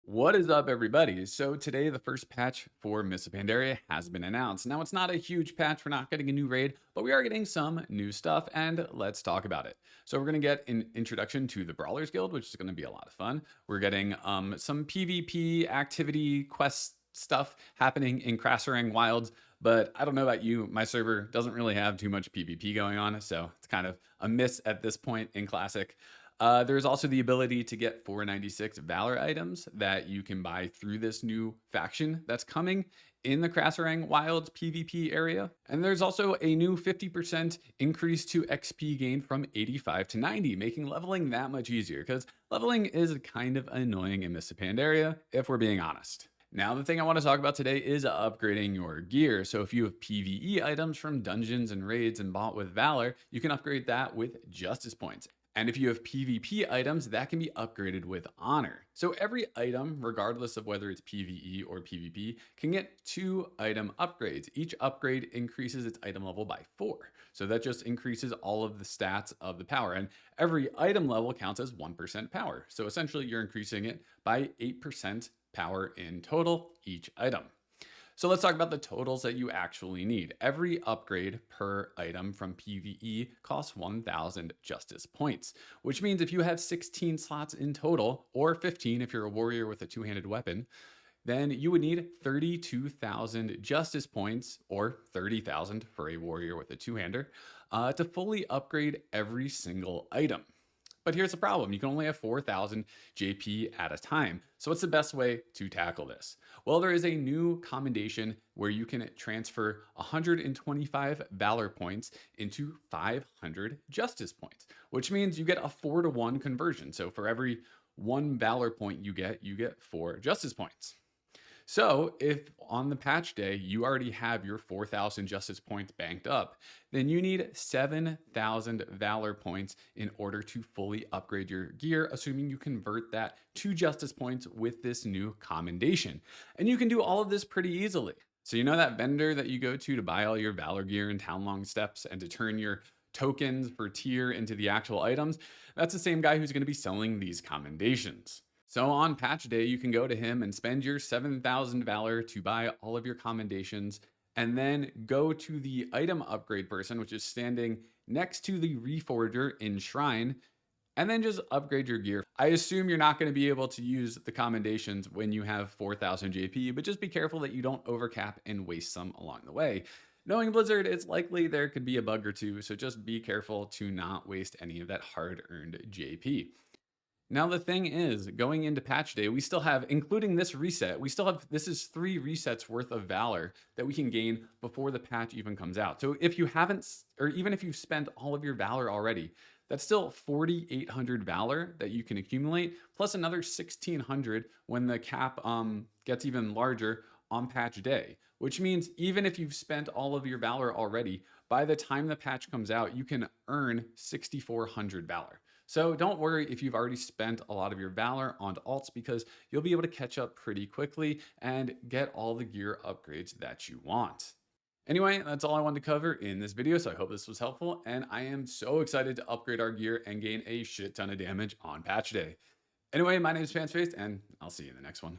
What is up, everybody? So today, the first patch for Mists of Pandaria has been announced. Now, it's not a huge patch. We're not getting a new raid, but we are getting some new stuff, and let's talk about it. So we're going to get an introduction to the Brawlers Guild, which is going to be a lot of fun. We're getting some PvP activity quest stuff happening in Crasserang Wilds, but I don't know about you. My server doesn't really have too much PvP going on, so it's kind of a miss at this point in Classic. There's also the ability to get 496 Valor items that you can buy through this new faction that's coming in the Crasserang Wilds PvP area. And there's also a new 50% increase to XP gain from 85 to 90, making leveling that much easier, because leveling is kind of annoying in Mists of Pandaria, if we're being honest. Now, the thing I want to talk about today is upgrading your gear. So if you have PvE items from dungeons and raids and bought with Valor, you can upgrade that with Justice points. And if you have PvP items, that can be upgraded with Honor. So every item, regardless of whether it's PvE or PvP, can get 2 item upgrades. Each upgrade increases its item level by 4. So that just increases all of the stats of the power. And every item level counts as 1% power. So essentially, you're increasing it by 8% power in total each item. So let's talk about the totals that you actually need. Every upgrade per item from PvE costs 1,000 justice points, which means if you have 16 slots in total, or 15 if you're a warrior with a two-handed weapon, then you would need 32,000 justice points, or 30,000 for a warrior with a two-hander, to fully upgrade every single item. But here's the problem. You can only have 4,000 JP at a time. So what's the best way to tackle this? Well, there is a new commendation where you can transfer 125 Valor points into 500 Justice points, which means you get a 4-to-1 conversion. So for every 1 Valor point you get 4 Justice points. So if on the patch day you already have your 4,000 justice points banked up, then you need 7,000 valor points in order to fully upgrade your gear, assuming you convert that to justice points with this new commendation. And you can do all of this pretty easily. So you know that vendor that you go to buy all your valor gear and town long steps and to turn your tokens for tier into the actual items? That's the same guy who's going to be selling these commendations. So on patch day, you can go to him and spend your 7,000 Valor to buy all of your commendations, and then go to the item upgrade person, which is standing next to the Reforger in Shrine, and then just upgrade your gear. I assume you're not going to be able to use the commendations when you have 4,000 JP, but just be careful that you don't overcap and waste some along the way. Knowing Blizzard, it's likely there could be a bug or two, so just be careful to not waste any of that hard-earned JP. Now, the thing is, going into patch day, we still have, including this reset, this is 3 resets worth of Valor that we can gain before the patch even comes out. So if you haven't, or even if you've spent all of your Valor already, that's still 4,800 Valor that you can accumulate, plus another 1,600 when the cap gets even larger on patch day, which means even if you've spent all of your Valor already, by the time the patch comes out, you can earn 6,400 Valor. So don't worry if you've already spent a lot of your Valor on alts, because you'll be able to catch up pretty quickly and get all the gear upgrades that you want. Anyway, that's all I wanted to cover in this video, so I hope this was helpful, and I am so excited to upgrade our gear and gain a shit ton of damage on patch day. Anyway, my name is Fansfaced, and I'll see you in the next one.